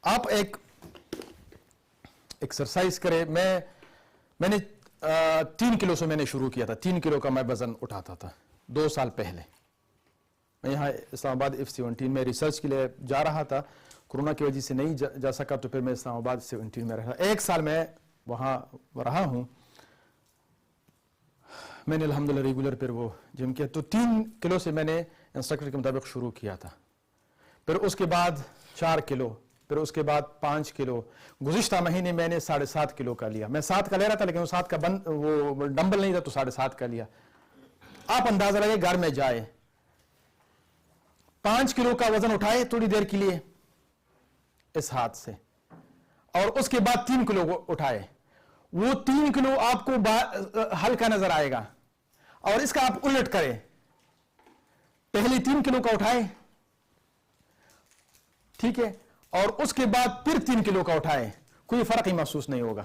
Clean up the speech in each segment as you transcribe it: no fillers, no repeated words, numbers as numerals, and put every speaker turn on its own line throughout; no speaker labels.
آپ ایک ایکسرسائز کریں. میں نے 3 کلو سے میں نے شروع کیا تھا. 3 کلو کا میں وزن اٹھاتا تھا 2 سال پہلے. میں یہاں اسلام آباد F-17 میں ریسرچ کے لیے جا رہا تھا. کورونا کی وجہ سے نہیں جا سکا تو پھر میں اسلام آباد F-17 میں رہا. 1 سال میں وہاں رہا ہوں. میں نے الحمدللہ ریگولر پھر وہ جم کیا. تو 3 کلو سے میں نے انسٹرکٹر کے مطابق شروع کیا تھا. پھر اس کے بعد 4 کلو, پھر اس کے بعد 5 کلو. گزشتہ مہینے میں نے 7.5 کلو کا لیا. میں 7 کا لے رہا تھا لیکن وہ 7 کا وہ ڈمبل نہیں تھا تو 7.5 کا لیا. آپ اندازہ لگے گھر میں جائے 5 کلو کا وزن اٹھائے تھوڑی دیر کے لیے اس ہاتھ سے, اور اس کے بعد 3 کلو کو اٹھائے. وہ 3 کلو آپ کو ہلکا نظر آئے گا, اور اس کا آپ الٹ کریں. پہلے 3 کلو کا اٹھائے, ٹھیک ہے, اور اس کے بعد پھر 3 کلو کا اٹھائے. کوئی فرق ہی محسوس نہیں ہوگا.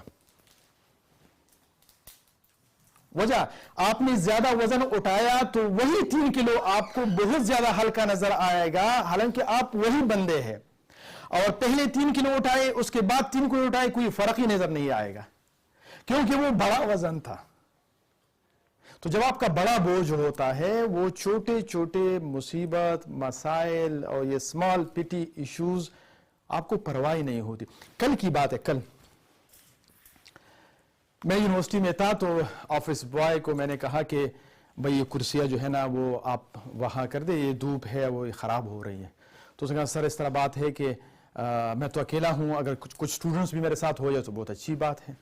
وجہ آپ نے زیادہ وزن اٹھایا تو وہی 3 کلو آپ کو بہت زیادہ ہلکا نظر آئے گا, حالانکہ آپ وہی بندے ہیں. اور پہلے 3 کلو اٹھائے, اس کے بعد 3 کلو اٹھائے, کوئی فرق ہی نظر نہیں آئے گا, کیونکہ وہ بڑا وزن تھا. تو جب آپ کا بڑا بوجھ ہوتا ہے, وہ چھوٹے چھوٹے مصیبت مسائل اور یہ اسمال پٹی ایشوز آپ کو پرواہ نہیں ہوتی. کل کی بات ہے, کل میں یونیورسٹی میں تھا تو آفس بوائے کو میں نے کہا کہ بھئی یہ کرسیاں جو ہے نا وہ آپ وہاں کر دے, یہ دھوپ ہے وہ خراب ہو رہی ہے. تو اس نے کہا سر اس طرح بات ہے کہ میں تو اکیلا ہوں, اگر کچھ اسٹوڈنٹس بھی میرے ساتھ ہو جائے تو بہت اچھی بات ہے.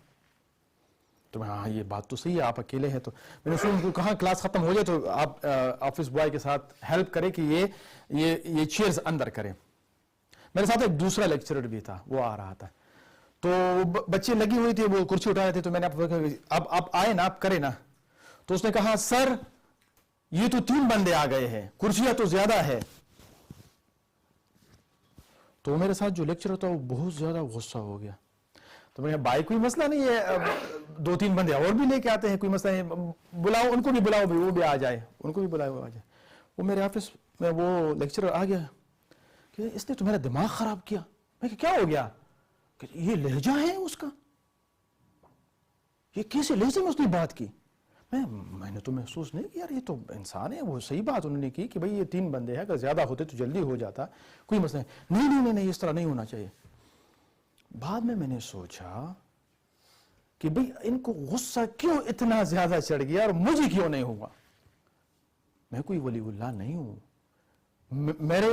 تو میں ہاں یہ بات تو صحیح ہے, آپ اکیلے ہیں. تو میں نے اسٹوڈنٹ کو کہا کلاس ختم ہو جائے تو آپ آفس بوائے کے ساتھ ہیلپ کریں کہ یہ چیئرز اندر کریں. میرے ساتھ ایک دوسرا لیکچرر بھی تھا, وہ آ رہا تھا. تو بچے لگی ہوئی تھی, وہ کرسی اٹھا رہے تھے. تو میں نے اب آئے نا, آپ کریں نا. تو اس نے کہا سر یہ تو 3 بندے آ گئے ہیں, کرسیاں تو زیادہ ہے. تو میرے ساتھ جو لیکچرر تھا وہ بہت زیادہ غصہ ہو گیا. تو میں نے کہا بھائی کوئی مسئلہ نہیں ہے, 2-3 بندے اور بھی لے کے آتے ہیں, کوئی مسئلہ نہیں, بلاؤ ان کو بھی, بلاؤ بھی, وہ بھی آ جائے, ان کو بھی بلاؤ آ جائے. وہ میرے آفس میں وہ لیکچرر آ گیا کہ اس نے تو میرا دماغ خراب کیا. میں کہ کیا ہو گیا؟ کہ یہ لہجہ ہے اس کا, یہ کیسے لہجے میں اس نے بات کی. میں نے تو محسوس نہیں کہ یار یہ تو انسان ہے. وہ صحیح بات انہوں نے کی کہ بھئی یہ 3 بندے ہیں, اگر زیادہ ہوتے تو جلدی ہو جاتا, کوئی مسئلہ نہیں, اس طرح نہیں ہونا چاہیے. بعد میں نے سوچا کہ بھئی ان کو غصہ کیوں اتنا زیادہ چڑھ گیا اور مجھے کیوں نہیں ہوا. میں کوئی ولی اللہ نہیں ہوں, میرے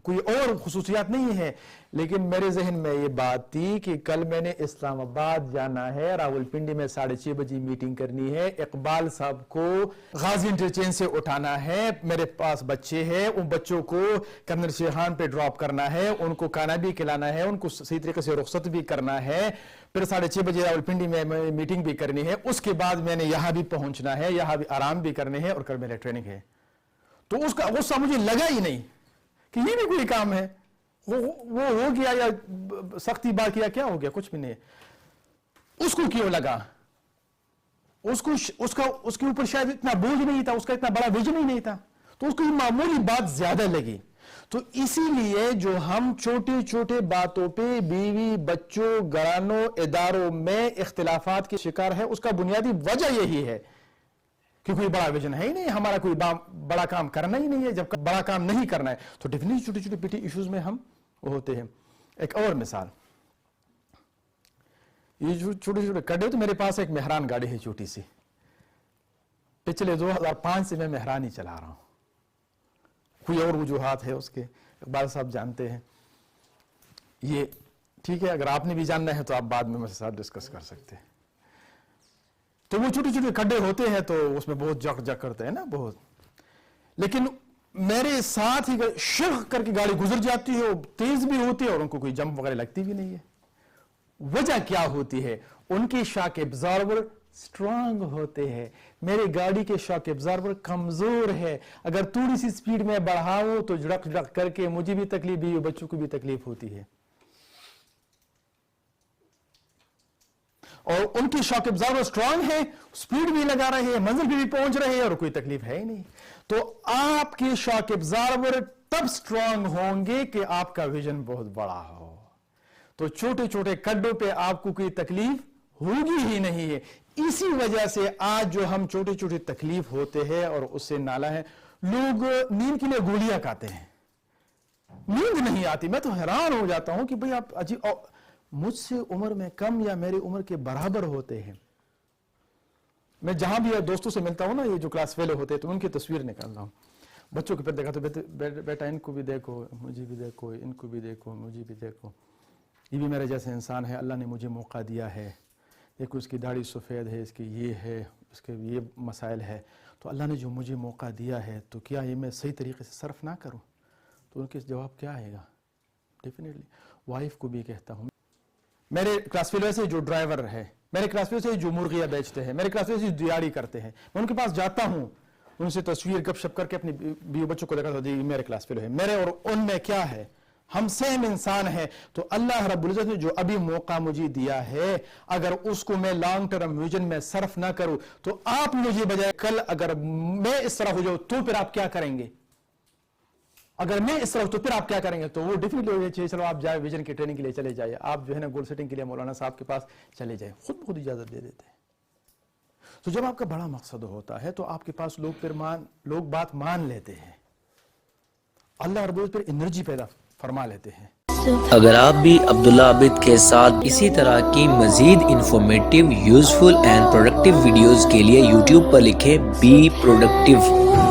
کوئی اور خصوصیات نہیں ہے, لیکن میرے ذہن میں یہ بات تھی کہ کل میں نے اسلام آباد جانا ہے, راولپنڈی میں 6:30 بجے میٹنگ کرنی ہے, اقبال صاحب کو غازی انٹرچینج سے اٹھانا ہے, میرے پاس بچے ہیں, ان بچوں کو کرنل شیخان پہ ڈراپ کرنا ہے, ان کو کھانا بھی کھلانا ہے, ان کو صحیح طریقے سے رخصت بھی کرنا ہے, پھر 6:30 بجے راولپنڈی میں میٹنگ بھی کرنی ہے, اس کے بعد میں نے یہاں بھی پہنچنا ہے, یہاں بھی آرام بھی کرنے ہیں, اور کل میرے ٹریننگ ہے. تو اس کا غصہ مجھے لگا ہی نہیں کہ یہ بھی کوئی کام ہے. وہ ہو گیا یا سختی بات کیا, کیا ہو گیا, کچھ بھی نہیں. اس کو کیوں لگا؟ اس کے اوپر شاید اتنا بوجھ نہیں تھا, اس کا اتنا بڑا ویژن ہی نہیں تھا, تو اس کو یہ معمولی بات زیادہ لگی. تو اسی لیے جو ہم چھوٹے چھوٹے باتوں پہ بیوی بچوں گھرانوں اداروں میں اختلافات کے شکار ہے, اس کا بنیادی وجہ یہی ہے کہ کوئی بڑا ویژن ہے ہی نہیں, ہمارا کوئی بڑا کام کرنا ہی نہیں ہے. جب بڑا کام نہیں کرنا ہے تو ڈیفینیٹلی چھوٹی چھوٹی پیٹی ایشوز میں ہم ہوتے ہیں. ایک اور مثال, یہ جو چھوٹے چھوٹے کڈے, تو میرے پاس ایک مہران گاڑی ہے چھوٹی سی, پچھلے 2005 سے میں مہران ہی چلا رہا ہوں. کوئی اور وجوہات ہے اس کے, اقبال صاحب جانتے ہیں یہ, ٹھیک ہے, اگر آپ نے بھی جاننا ہے تو آپ بعد میں میرے ساتھ ڈسکس کر سکتے ہیں. تو وہ چھوٹے چھوٹے کھڈے ہوتے ہیں تو اس میں بہت جک کرتے ہیں نا بہت, لیکن میرے ساتھ ہی شرخ کر کے گاڑی گزر جاتی ہے, تیز بھی ہوتی ہے اور ان کو کوئی جمپ وغیرہ لگتی بھی نہیں ہے. وجہ کیا ہوتی ہے؟ ان کی شاک ابزارور سٹرونگ ہوتے ہیں, میری گاڑی کے شاک ابزارور کمزور ہے. اگر تھوڑی سی سپیڈ میں بڑھاؤں تو جھڑک کر کے مجھے بھی تکلیف بھی, بچوں کو بھی تکلیف ہوتی ہے. اور ان کی شاک ابزارور سٹرونگ ہے, سپیڈ بھی لگا رہے ہیں, منزل بھی پہنچ رہے ہیں, اور کوئی تکلیف ہے ہی نہیں. تو آپ کے شاک ابزارور تب سٹرونگ ہوں گے کہ آپ کا ویژن بہت بڑا ہو. تو چھوٹے چھوٹے کڈوں پہ آپ کو کوئی تکلیف ہوگی ہی نہیں ہے. اسی وجہ سے آج جو ہم چھوٹے چھوٹے تکلیف ہوتے ہیں اور اس سے نالا ہے, لوگ نیند کے لیے گولیاں کھاتے ہیں, نیند نہیں آتی. میں تو حیران ہو جاتا ہوں کہ بھئی آپ عجیب, مجھ سے عمر میں کم یا میری عمر کے برابر ہوتے ہیں. میں جہاں بھی دوستوں سے ملتا ہوں نا, یہ جو کلاس فیلو ہوتے ہیں, تو ان کی تصویر نکالتا ہوں, بچوں کے پہ دیکھا تو بیٹا ان کو بھی دیکھو, مجھے بھی دیکھو, ان کو بھی دیکھو, مجھے بھی دیکھو, یہ بھی میرے جیسے انسان ہے, اللہ نے مجھے موقع دیا ہے, دیکھو اس کی داڑھی سفید ہے, اس کی یہ ہے, اس کے یہ مسائل ہے, تو اللہ نے جو مجھے موقع دیا ہے تو کیا یہ میں صحیح طریقے سے صرف نہ کروں؟ تو ان کے جواب کیا آئے گا؟ ڈیفینیٹلی وائف کو بھی کہتا ہوں, میرے کلاس فیلو سے جو ڈرائیور ہے, میرے کلاس فیلو سے جو مرغیاں بیچتے ہیں, میرے کلاس فیلو سے جو دیہڑی کرتے ہیں, میں ان کے پاس جاتا ہوں, ان سے تصویر گپ شپ کر کے اپنی بیوی بچوں کو دکھاتا ہوں, میرے کلاس فیلو ہے, میرے اور ان میں کیا ہے, ہم سیم انسان ہیں. تو اللہ رب العزت نے جو ابھی موقع مجھے دیا ہے, اگر اس کو میں لانگ ٹرم ویژن میں صرف نہ کروں, تو آپ مجھے بجائے کل اگر میں اس طرح ہو جاؤں تو پھر آپ کیا کریں گے؟ اگر میں اس طرح تو پھر آپ کیا کریں گے؟ تو وہ ڈیفینیٹلی ہو جائے, چلو آپ جائے ویژن کی ٹریننگ کے لیے چلے جائے, آپ جو ہے نا گول سیٹنگ کے لیے مولانا صاحب کے پاس چلے جائیں, خود بخود اجازت دے دیتے ہیں. تو جب آپ کا بڑا مقصد ہوتا ہے تو آپ کے پاس لوگ بات مان لیتے ہیں, اللہ رب العزت پر انرجی پیدا فرما لیتے ہیں.
اگر آپ بھی عبداللہ عابد کے ساتھ اسی طرح کی مزید informative, useful and productive videos کے لیے یوٹیوب پر لکھیں بی پروڈکٹیو.